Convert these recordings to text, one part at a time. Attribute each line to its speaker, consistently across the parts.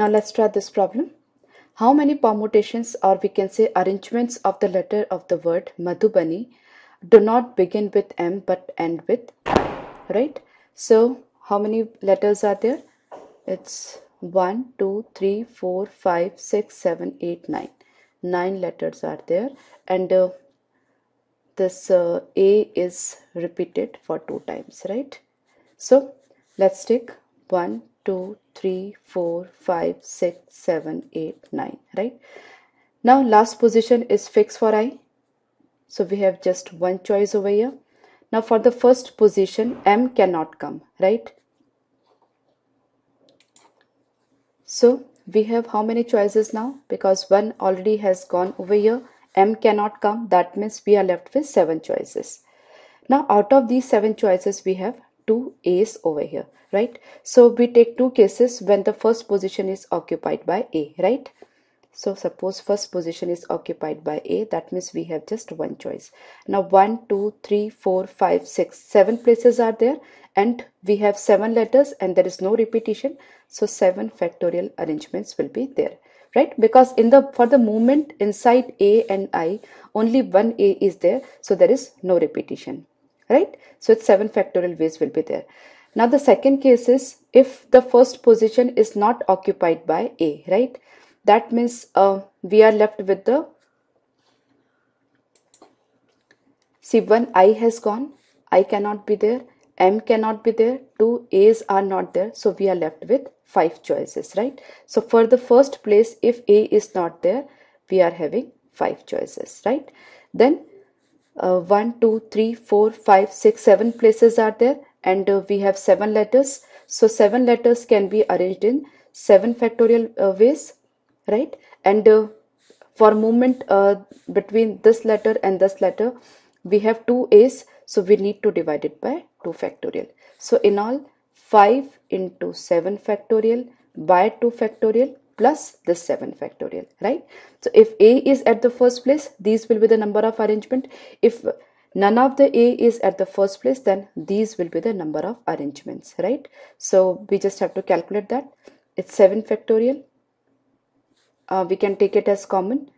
Speaker 1: Now let's try this problem. How many permutations, or we can say arrangements, of the letter of the word Madhubani do not begin with M but end with I, right? So how many letters are there? It's 1, 2, 3, 4, 5, 6, 7, 8, 9. 9 letters are there, and this A is repeated for 2 times, right? So let's take 1, 2, 3, 4, 5, 6, 7, 8, 9, right? Now last position is fixed for I. So we have just one choice over here. Now for the first position, M cannot come, right? So we have how many choices now? Because one already has gone over here, M cannot come. That means we are left with 7 choices. Now out of these 7 choices, we have 2 A's over here, right? So we take 2 cases when the first position is occupied by A, right? So suppose first position is occupied by A, that means we have just one choice. Now 1, 2, 3, 4, 5, 6, 7 places are there, and we have 7 letters and there is no repetition. So 7 factorial arrangements will be there, right? Because for the movement inside A and I, only one A is there, so there is no repetition, right? So it's 7 factorial ways will be there. Now the second case is if the first position is not occupied by A, right? That means we are left with the, see, one I has gone, I cannot be there, M cannot be there, 2 A's are not there, so we are left with 5 choices, right? So for the first place, if A is not there, we are having 5 choices, right? Then 1, 2, 3, 4, 5, 6, 7 places are there, and we have 7 letters. So 7 letters can be arranged in 7 factorial ways, right? And for movement between this letter and this letter, we have 2 A's, so we need to divide it by 2 factorial. So in all, 5 into 7 factorial by 2 factorial plus this 7 factorial, right? So if A is at the first place, these will be the number of arrangement. If none of the A is at the first place, then these will be the number of arrangements, right? So we just have to calculate that. It's 7 factorial. We can take it as common.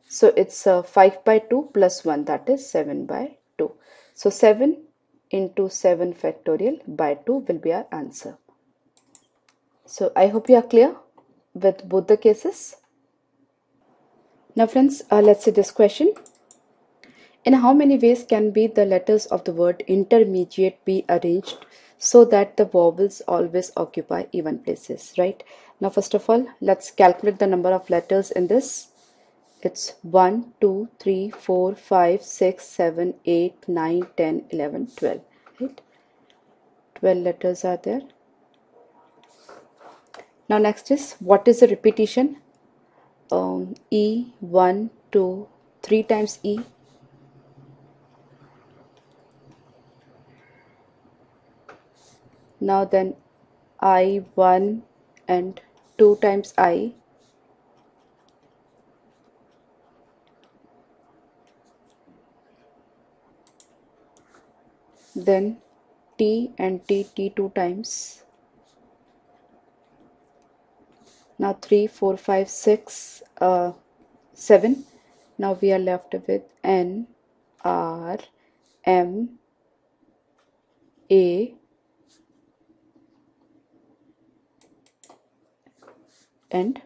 Speaker 1: So it's 5 by 2 plus 1, that is 7 by 2. So 7 into 7 factorial by 2 will be our answer. So I hope you are clear with both the cases. Now friends, let's see this question. In how many ways can be the letters of the word intermediate be arranged so that the vowels always occupy even places, right? Now first of all, let's calculate the number of letters in this. It's 1, 2, 3, 4, 5, 6, 7, 8, 9, 10, 11, 12, right? 12 letters are there. Now next is, what is the repetition? E, 1, 2, 3 times E. Now then I, 1 and 2 times I. Then T and T 2 times. Now 3, 4, 5, 6, 7. Now we are left with N, R, M, A, and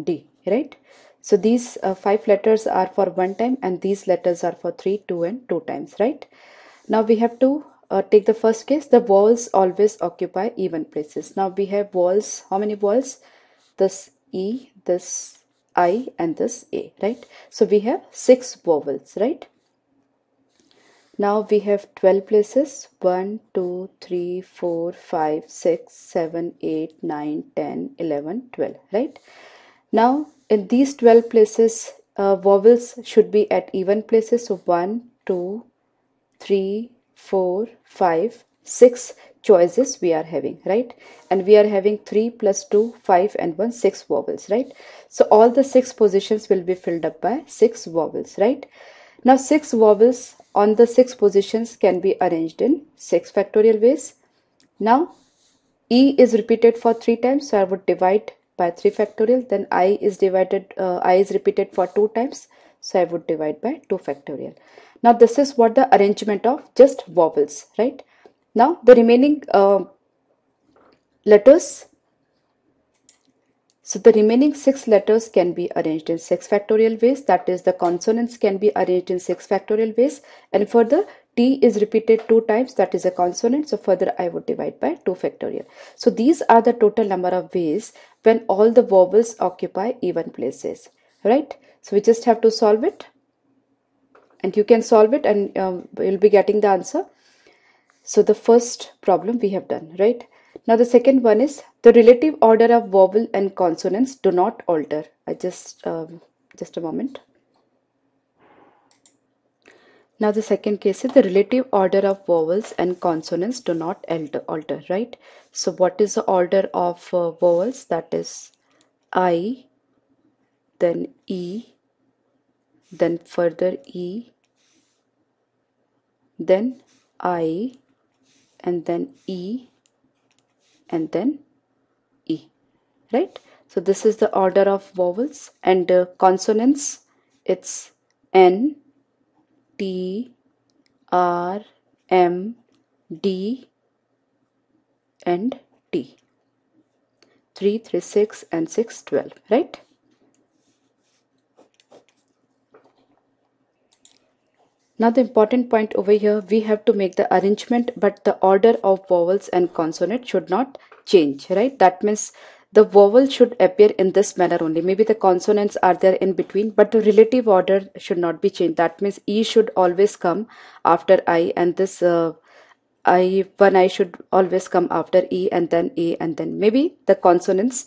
Speaker 1: D, right? So these 5 letters are for one time, and these letters are for 3, 2, and 2 times, right? Now we have to take the first case. The vowels always occupy even places. Now we have vowels. How many vowels? This E, this I, and this A, right? So we have 6 vowels, right? Now we have 12 places. 1, 2, 3, 4, 5, 6, 7, 8, 9, 10, 11, 12, right? Now in these 12 places, vowels should be at even places. So 1, 2, 3, 4, 5, 6 choices we are having, right? And we are having 3 plus 2, 5 and 1, 6 vowels, right? So all the 6 positions will be filled up by 6 vowels, right? Now 6 vowels on the 6 positions can be arranged in 6 factorial ways. Now E is repeated for 3 times, so I would divide by 3 factorial, then I is repeated for 2 times, so I would divide by 2 factorial. Now this is what the arrangement of just vowels, right? Now the remaining letters, so the remaining 6 letters can be arranged in 6 factorial ways, that is the consonants can be arranged in 6 factorial ways, and further T is repeated 2 times, that is a consonant, so further I would divide by 2 factorial. So these are the total number of ways when all the vowels occupy even places, right? So we just have to solve it, and you can solve it and you'll be getting the answer. So the first problem we have done, right? Now the second one is the relative order of vowel and consonants do not alter. Just a moment. Now the second case is the relative order of vowels and consonants do not alter, right? So what is the order of vowels? That is I, then E, then further E, then I, and then E, and then E, right? So this is the order of vowels, and consonants, it's N, T, R, M, D, and T. 3, 3, 6, and 6, 12, right? Now the important point over here, we have to make the arrangement, but the order of vowels and consonant should not change, right? That means the vowel should appear in this manner only. Maybe the consonants are there in between, but the relative order should not be changed. That means E should always come after I, and this I should always come after E, and then A, and then maybe the consonants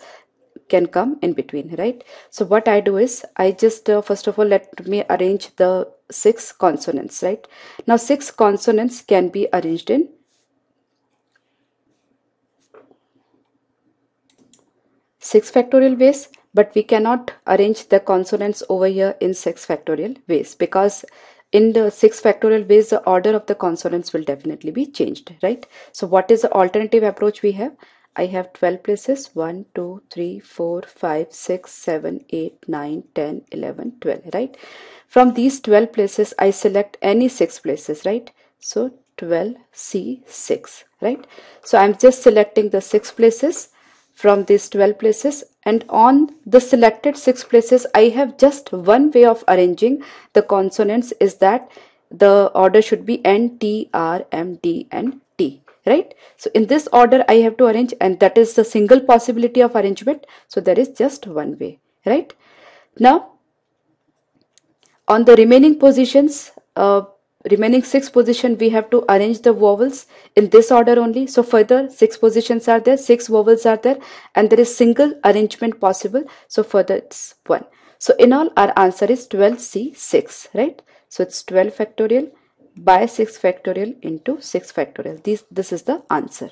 Speaker 1: can come in between, right? So what I do is I just first of all let me arrange the 6 consonants, right? Now 6 consonants can be arranged in 6 factorial ways, but we cannot arrange the consonants over here in 6 factorial ways, because in the 6 factorial ways the order of the consonants will definitely be changed, right? So what is the alternative approach we have? I have 12 places, 1, 2, 3, 4, 5, 6, 7, 8, 9, 10, 11, 12, right? From these 12 places, I select any 6 places, right? So 12C6, right? So I'm just selecting the 6 places from these 12 places, and on the selected 6 places, I have just one way of arranging the consonants, is that the order should be N, T, R, M, D, and T. Right? So in this order I have to arrange, and that is the single possibility of arrangement. So there is just one way, right? Now on the remaining positions, remaining 6 positions, we have to arrange the vowels in this order only. So further 6 positions are there, 6 vowels are there, and there is single arrangement possible. So further it's 1. So in all our answer is 12C6, right? So it's 12 factorial by 6 factorial into 6 factorial. This is the answer.